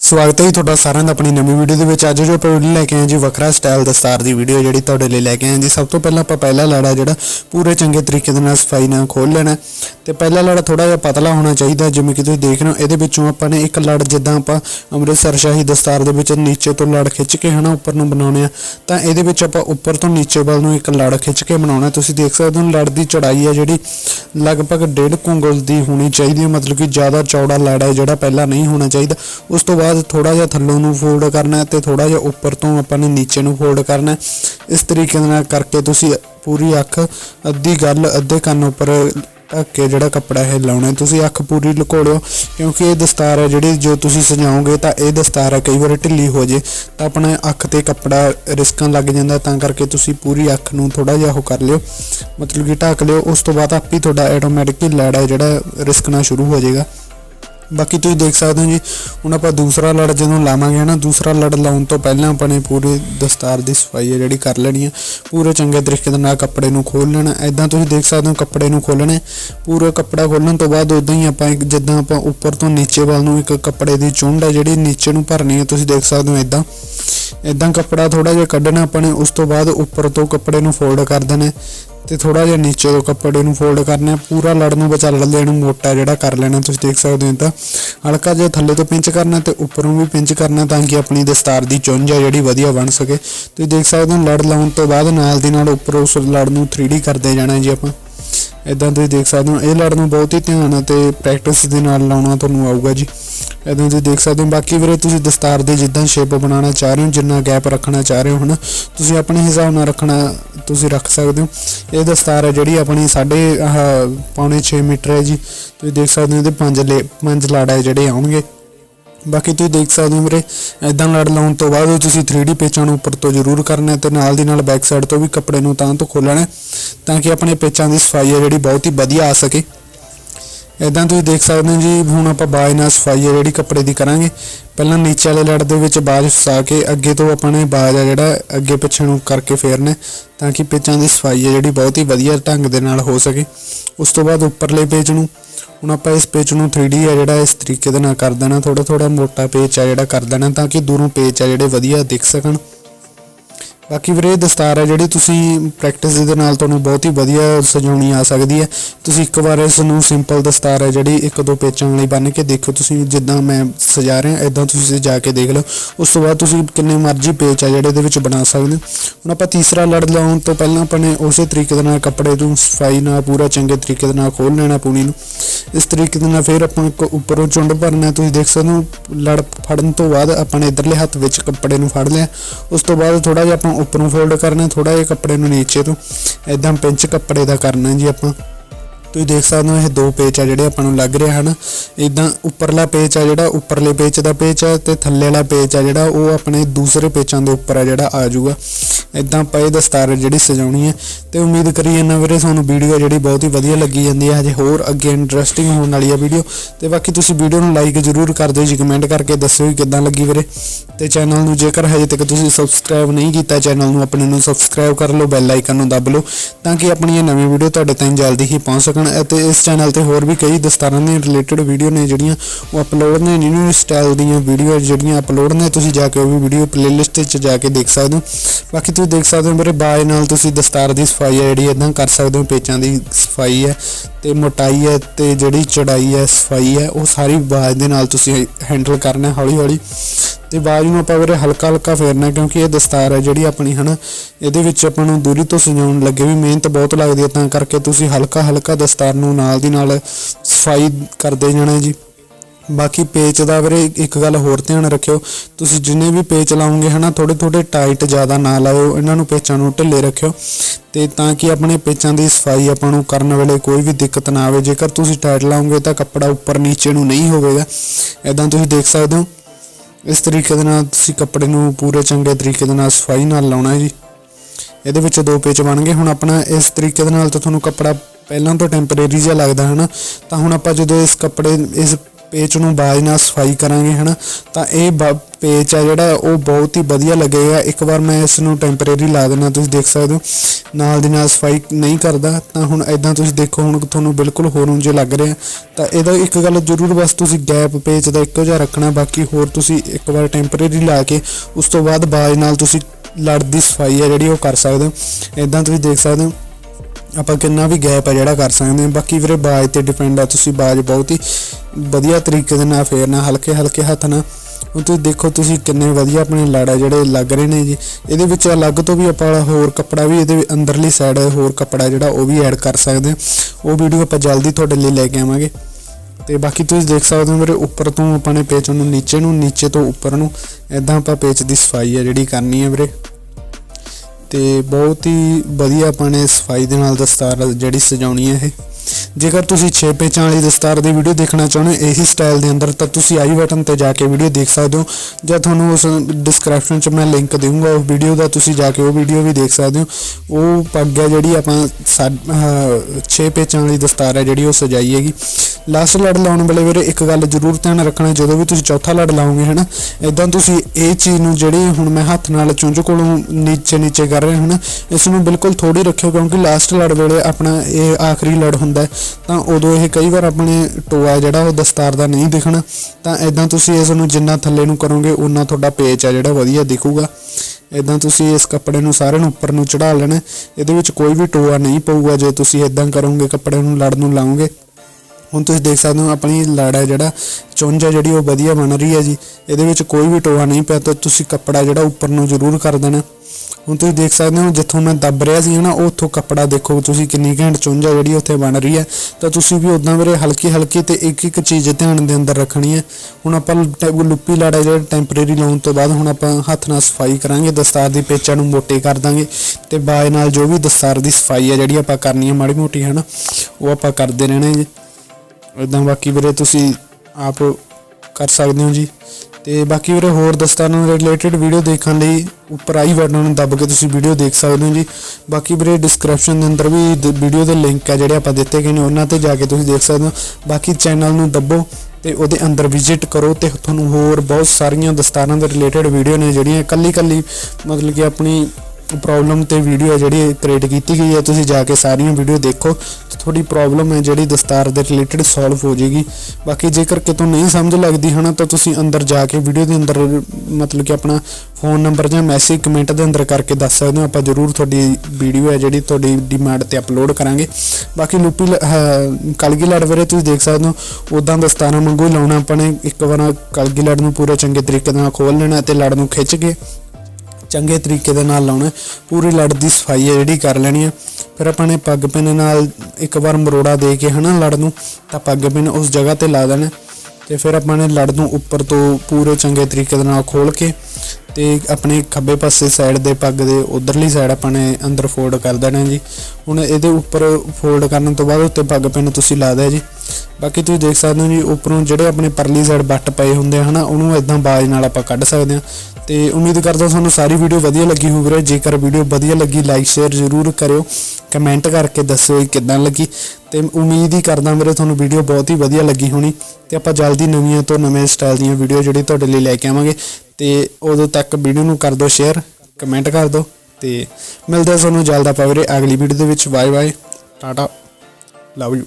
स्वागत है जी तुहाडा सारिਆਂ ਦਾ अपनी नवी वीडियो ਦੇ ਵਿੱਚ। ਅੱਜ जो ਆਪਾਂ वीडियो लैके आए जी वखरा स्टाइल दस्तार की वीडियो जी तुहाडे लई लैके आए जी। सब तो पहला आपां पहला लड़ा जिहड़ा पूरे चंगे तरीके दे नाल सफाई नाल खोल लेना ते पहला लड़ा थोड़ा जिहा पतला होना चाहिए। जिवें कि तुसीं देख रहे हो इहदे विचों आपां ने एक लड़ जिद्दां आपां अमृतसर शाही दस्तार दे विच नीचे तो लड़ खिच के है ना उपर नूं बनाउने आ, तां इहदे विच आपां उपर तो नीचे वाल नूं एक लड़ खिच के बनाउणा। तुसीं देख सकदे हो लड़ दी चौड़ाई है जिहड़ी लगभग 1.5 ਉਂਗਲ दी होनी चाहिए, मतलब कि ज़्यादा चौड़ा लड़ है जिहड़ा पहला नहीं होना चाहिए। उस तो बाद थोड़ा जिहा थल्लों नूं फोल्ड करना है ते थोड़ा जिहा उपर तो आपां ने नीचे नूं फोल्ड करना है। इस तरीके नाल करके तुसीं पूरी अख अद्धी गल अद्धे कन्न उपर ढक के जिहड़ा कपड़ा है लाउणा। तुसीं अख पूरी लुको लिओ क्योंकि ये दस्तार है जिहड़ी जो तुसीं सजाओगे तां ये दस्तार है कई बार ढिल्ली हो जाए तां अपने अख ते कपड़ा रिस्कण लग जांदा, तां करके तुसीं पूरी अख नूं थोड़ा जिहा कर लिओ, मतलब कि ढक लिओ। उस तो बाद आप ही तुहाडा ऑटोमैटिक लड़ है जिहड़ा रिस्कना शुरू हो जाएगा। बाकी तुसीं देख सकते हो जी हुण आपां दूसरा लड़ जदों लावांगे ना, दूसरा लड़ लाउण तो पहलां अपने पूरे दस्तार की सफाई है जिहड़ी कर लैनी है। पूरे चंगे तरीके दे नाल कपड़े नूं खोल लेना। इदां तुसीं देख सकते हो कपड़े नूं खोलणे, पूरा कपड़ा खोलण तो बाद उदां ही आपां जिद्दां आपां उपर तो नीचे वाल नूं एक कपड़े की चुंड है जिहड़ी नीचे नूं भरनी है। तुसीं देख सकते हो इदां इदां कपड़ा थोड़ा जिहा कड्ढना अपने। उस तो बाद उपर तो कपड़े नूं फोल्ड कर देना ते थोड़ा जिहा नीचे तो कपड़े नूं फोल्ड करना। पूरा लड़ नूं बचा लेना मोटा जिहड़ा कर लेना। तुसीं देख सकते हो इदां हल्का जिहा थल्ले तो पिंच करना ते उपरों भी पिंच करना ताकि अपनी दस्तार की चुंझ है जिहड़ी वधिया बन सके। तुसीं देख सकते हो लड़ लाउण तो बाद नाल दी नाल उपर उस लड़ नूं 3D करदे जाना जी आपां। इदां तुसीं देख सकते हो ये लड़ नूं बहुत ही ध्यान ते प्रैक्टिस दे नाल लाउणा तुहानूं आऊगा जी। इदां तुसीं देख सकते हो। बाकी वीरे तुसीं दस्तार दे जिद्दां शेप बनाना चाह रहे हो, जिन्ना गैप रखना चाह रहे हो है ना, तुसीं अपने हिसाब नाल रखना तुसीं रख सकते हो। ये दस्तार है जिहड़ी अपनी 6.5 मीटर है जी। तुसीं देख सकते हो इहदे 5 लड़ है जिहड़े आउणगे। बाकी तुसीं देख सकते हो मेरे इदां लड़ लाउण तो बाद तुसीं 3D पेचां नूं उपर तो जरूर करना ते नाल दी नाल बैक साइड तो भी कपड़े नूं तां तो खोलना ताकि अपने पेचां की सफाई है जिहड़ी बहुत ही वधिया आ सके। इदां तुसीं देख सकते हो जी। हुण आपां बाज नाल सफाई है जिहड़ी कपड़े की करांगे। पहलां नीचे वाले लड़ दे विच बाज फसा के अगे तो अपने बाज है जिहड़ा अगे पिछे नूं करके फेरना ताकि पेचां की सफाई है जिहड़ी बहुत ही वधिया ढंग दे नाल हो सके। उस तो बाद उपरले पेच नूं हुण आपां इस पेच नूं 3D है जिहड़ा इस तरीके दे नाल कर देना। थोड़ा थोड़ा मोटा पेच है जिहड़ा कर देना ताकि दूरों पेच है जिहड़े वधिया दिख सकण। बाकी वीरे दस्तार है जिहड़ी तुसीं प्रैक्टिस दे नाल तुहानूं बहुत ही वधिया सजाउणी आ सकदी है। तुसीं एक बार इस नूं सिंपल दस्तार है जिहड़ी 1-2 पेचां वाली बन के देखो। तुसीं जिद्दां मैं सजा रहा इदां तुसीं सजा के देख लो। उस तो बाद तुसीं किन्ने मर्जी पेच है जिहड़े इहदे विच बना सकदे हो। हुण आपां तीसरा लड़ लाउण तो पहलां अपने उस तरीके दे नाल कपड़े नूं सफाई नाल पूरा चंगे तरीके दे नाल खोल लेना पूनी नूं। इस तरीके दे नाल फिर आपां उपरों चुंड भरना। तुसीं देख सकदे हो लड़ फड़न तो बाद अपने इधरले हत्थ विच कपड़े नूं फड़ लिया। उस तो बाद थोड़ा जिहा उपरों फोल्ड करना, थोड़ा जिहा कपड़े नूं नीचे तो इदां पिंच कपड़े दा करना जी आपां। तुसीं देख सकते हो ये 2 पेच है जिहड़े आपां नूं लग रहे हैं। इदां उपरला पेच है जिहड़ा उपरले पेच दा पेच है ते थल्ले वाला पेच है जिहड़ा वो अपने दूसरे पेचां दे उपर है जिहड़ा आ जाऊगा। इदां आपां ये दस्तार जिहड़ी सजाउणी है ते उम्मीद करी जाना वीरे तुहानूं वीडियो जिहड़ी बहुत ही वधिया लगी जांदी है। हजे होर अगे इंटरस्टिंग होण वाली है वीडियो ते बाकी तुसीं वीडियो नूं लाइक जरूर कर दिओ जी, कमेंट करके दस्सिओ किदां लगी वीरे। ते चैनल नूं जेकर हजे तक तुसीं सबसक्राइब नहीं कीता चैनल नूं अपने नूं सबसक्राइब कर लो, बैल आइकन नूं दब लो ताकि अपनी नवीं वीडियो तुहाडे ताईं जल्दी ही पहुंच सकण। ते इस चैनल ते होर भी कई दस्तारां दे रिलेटेड वीडियो ने जिहड़ियां वो अपलोड ने, न्यू स्टाइल दीयां वीडियो जिहड़ियां अपलोड ने, तुसीं जाके वो भी वीडियो प्लेलिस्ट च जाके देख सकदे हो। बाकी तुसीं देख सकदे हो मेरे बाज नाल तुसीं दस्तार की सफाई है जिहड़ी इदां कर सकदे हो। पेचां की सफाई है ते मोटाई है ते जिहड़ी चौड़ाई है सफाई है वो सारी बाज दे नाल तुसीं हैंडल करना हौली हौली। ते बाज नूं आपां वीरे हल्का हल्का फेरना क्योंकि ये दस्तार है जिहड़ी अपनी है ना इहदे विच आपां नूं दूरी तो सजाउण लगे भी मेहनत बहुत लगदी है, तां करके तुसीं हल्का हल्का दस्तार नूं नाल दी नाल सफाई करदे जाना जी। बाकी पेच का वीरे एक गल होर ध्यान रखियो, तुसीं जिन्ने भी पेच लाओगे है ना थोड़े थोड़े टाइट ज़्यादा ना लाओ, इन्हां नूं पेचां नूं ढिल्ले रखियो ते ताकि अपने पेचां की सफाई आपां नूं करन वेले कोई भी दिक्कत ना आवे। जेकर तुसीं टाइट लाओगे तो कपड़ा उपर नीचे नूं नहीं होवेगा। इदां तुसीं देख सकदे हो इस तरीके दे नाल तुसीं कपड़े नूं पूरे चंगे तरीके दे नाल सफाई नाल लाउणा है जी। इहदे विच 2 पेच बन गए। हुण अपना इस तरीके दे नाल तां तुहानूं कपड़ा पहलां तो टैंपरेरी जिहा लगदा है ना, तां हुण आपां जदों इस कपड़े इस पेच नूं बाज नाल सफाई करांगे है ना, तो ये पेच है जिहड़ा वो बहुत ही वधिया लगेगा। एक बार मैं इस नूं टैंपरेरी ला देना, तुसीं देख सकते हो नाल दी नाल सफाई नहीं करदा। तो हुण इदां तुसीं देखो, हुण तुहानूं बिल्कुल होर ऊंजे लग रहा। तो इहदा एक गल जरूर बस तुसीं गैप पेच दा इक्को जिहा रखना, बाकी होर तुसीं एक बार टैंपरेरी ला के उस तो बाद बाज नाल तुसीं लड़ दी सफाई है जिहड़ी वो कर सकदे हो। इदां तुसीं देख सकदे हो ਆਪਾਂ किन्ना भी गैप है जिहड़ा कर सकते हैं। बाकी ਵੀਰੇ बाज ते डिपेंड है, तुसीं बाज बहुत ही वधिया तरीके दे नाल फेरना, हल्के हल्के हत्थ नाल। ਹੁਣ ਤੁਸੀਂ ਦੇਖੋ ਤੁਸੀਂ ਕਿੰਨੇ ਵਧੀਆ ਆਪਣੇ ਲੜ ਆ ਜਿਹੜੇ ਲੱਗ ਰਹੇ ਨੇ ਜੀ। ਇਹਦੇ ਵਿੱਚ ਅਲੱਗ ਤੋਂ ਵੀ ਆਪਾਂ ਹੋਰ ਕੱਪੜਾ ਵੀ ਇਹਦੇ ਅੰਦਰਲੀ ਸਾਈਡ ਹੋਰ ਕੱਪੜਾ ਜਿਹੜਾ ਉਹ ਵੀ ਐਡ ਕਰ ਸਕਦੇ ਹਾਂ। ਉਹ ਵੀਡੀਓ ਆਪਾਂ ਜਲਦੀ ਤੁਹਾਡੇ ਲਈ ਲੈ ਕੇ ਆਵਾਂਗੇ। ਤੇ ਬਾਕੀ ਤੁਸੀਂ ਦੇਖ ਸਕਦੇ ਹੋ ਮੇਰੇ ਉੱਪਰ ਤੋਂ ਆਪਾਂ ਨੇ ਪੇਚ ਨੂੰ ਨੀਚੇ ਤੋਂ ਉੱਪਰ ਨੂੰ ਇਦਾਂ ਆਪਾਂ ਪੇਚ ਦੀ ਸਫਾਈ ਆ ਜਿਹੜੀ ਕਰਨੀ ਹੈ ਵੀਰੇ। ਤੇ बहुत ही वधिया अपने सफाई दे नाल दस्तार जिहड़ी सजाउणी है ये। जेकर तुसीं 6 पेचां वाली दस्तार की वीडियो देखना चाहते हो यही स्टाइल के अंदर, तो तुसीं आई बटन ते जाके वीडियो देख सकते हो, या तुहानूं उस डिस्क्रिप्शन च मैं लिंक दूंगा उस वीडियो का, तुसीं जाके वो वीडियो भी देख सकते हो। वो पग है जिहड़ी आपां 6 पेचां वाली दस्तार है जिहड़ी वो सजाई हैगी। लास्ट लड़ लाने वाले वीरे एक गल जरूर ध्यान रखना, जो भी तुसीं चौथा लड़ लाओगे है ना, इदां तुसीं ये चीज़ नूं जिहड़ी हुण मैं हत्थ नाल चुंझ कोलों नीचे कर रहा है ना, इसनूं बिल्कुल थोड़ी रखियो, क्योंकि लास्ट लड़ वेले अपना ये आखिरी लड़ हुंदा है, तो उदों ये कई बार अपने टोआ जिहड़ा वो दस्तार दा नहीं दिखना। तो इदां तुसीं इसनूं जिन्ना थल्ले नूं करोगे उन्ना तुहाडा पेच है जिहड़ा वधिया दिखूगा। इदां तुसीं इस कपड़े नूं सारे नूं उप्पर नूं चढ़ा लेना, इहदे विच कोई भी टोआ नहीं पऊगा जे तुसीं इदां करोगे कपड़े नूं लड़ नूं लाओगे। ਹੁਣ ਤੁਸੀਂ देख सकते हो अपनी लड़ है जिहड़ा चुंझ है जिहड़ी वो वधिया बन रही है जी, ਇਹਦੇ ਵਿੱਚ कोई भी टोआ नहीं पिया, तो ਤੁਸੀਂ कपड़ा जिहड़ा ਉੱਪਰ ਨੂੰ ਜ਼ਰੂਰ ਕਰ ਦੇਣਾ। ਹੁਣ ਤੁਸੀਂ देख सकते हो जिੱਥੋਂ मैं दब ਰਿਹਾ ਸੀ ना ਉੱਥੋਂ कपड़ा देखो ਤੁਸੀਂ ਕਿੰਨੀ ਘੈਂਟ ਚੁੰਝ है जिहड़ी ਉੱਥੇ ਬਣ ਰਹੀ है। ਤਾਂ ਤੁਸੀਂ ਵੀ ਉਦਾਂ ਵੀਰੇ ਹਲਕੀ ਹਲਕੀ ਤੇ ਇੱਕ ਚੀਜ਼ ਧਿਆਨ ਦੇ ਅੰਦਰ ਰੱਖਣੀ ਹੈ। ਹੁਣ ਆਪਾਂ ਲੁੱਪੀ ਲੜ ਹੈ ਜਿਹੜਾ ਟੈਂਪਰੇਰੀ ਲਾਉਣ ਤੋਂ ਬਾਅਦ ਹੁਣ ਆਪਾਂ ਹੱਥ ਨਾਲ ਸਫਾਈ ਕਰਾਂਗੇ, ਦਸਤਾਰ ਦੀ ਪੇਚਾਂ ਨੂੰ ਮੋਟੇ ਕਰ ਦਾਂਗੇ ਤੇ ਬਾਜ ਨਾਲ ਜੋ ਵੀ ਦਸਤਾਰ ਦੀ ਸਫਾਈ ਹੈ ਜਿਹੜੀ ਆਪਾਂ ਕਰਨੀ ਹੈ ਮਾੜੀ ਮੋਟੀ ਹੈ ਨਾ, ਉਹ ਆਪਾਂ ਕਰਦੇ ਰਹਿਣਾ ਜੀ। इदां बाकी वीरे तुसी आप कर सकते हो जी। तो बाकी वीरे होर दस्तारां रिलेटेड वीडियो देखने लई उपर आई बटन दब के तुसी वीडियो देख सकते हो जी। बाकी वीरे डिस्क्रिप्शन के अंदर भी वीडियो के लिंक है जिहड़े आपां दित्ते गए ने उन्हां ते जाके तुसी देख सकते हो। बाकी चैनल नूं दबो ते उहदे अंदर विजिट करो ते तुहानूं होर बहुत सारियां दस्तारां दे रिलेटेड वीडियो ने जिहड़ियां कल्ली मतलब कि अपनी प्रॉब्लम ते वीडियो है जिहड़ी क्रिएट की गई है, तुसीं जाके सारियां वीडियो देखो तो थोड़ी प्रॉब्लम है जिहड़ी दस्तार दे रिलेटेड सॉल्व हो जाएगी। बाकी जेकर कितों नहीं समझ लगती है ना, तो तुसीं अंदर जाके वीडियो के अंदर मतलब कि अपना फोन नंबर या मैसेज कमेंट के अंदर करके दस सकते हो, आप जरूर थोड़ी वीडियो है जिहड़ी थोड़ी डिमांड ते अपलोड करांगे। बाकी लुपी कलगी लड़ वीरे तुसीं देख सकते हो उदां दस्तारां वांगू लाउणा, अपने एक बार कलगी लड़ नूं पूरे चंगे तरीके नाल खोल लेना ते लड़ नूं खिच के चंगे तरीके दे नाल लाउणा, पूरी लड़ दी सफाई है जिहड़ी कर लैनी है। फिर अपने पग पिन नाल एक बार मरोड़ा दे के है ना लड़ नूं, तां पग पिन उस जगह ते ला देना ते फिर अपने लड़ नूं उपर तो पूरे चंगे तरीके दे नाल खोल के ते अपने खब्बे पासे साइड दे पग दे उधरली साइड अपने अंदर फोल्ड कर देना जी। हुण इहदे उपर फोल्ड करन तो बाद उत्ते पग पिन तुसीं ला दिया जी। बाकी तुसीं देख सकते हो जी उपरों जिहड़े अपने परली साइड बट पए हुंदे हैं ना, उहनूं इदां बाज नाल आपां कढ सकदे हां। तो उम्मीद करदा तुहानूं सारी वीडियो वधिया लगी हो वीरे। जेकर वीडियो वधिया लगी लाइक शेयर जरूर करियो, कमेंट करके दस्सिओ किदां लगी। तो उम्मीद ही करदा मेरे तुहानूं वीडियो बहुत ही वधिया लगी होनी, तो आपां जल्दी नवीं तो नवें स्टाइल दीयां वीडियो जिहड़ी तुहाडे लई लैके आवांगे। तो उदों तक वीडियो नूं कर दो शेयर, कमेंट कर दो, तो मिलदे तुहानूं जल्द आपां वीरे अगली वीडियो दे विच। Bye bye, tata, love you.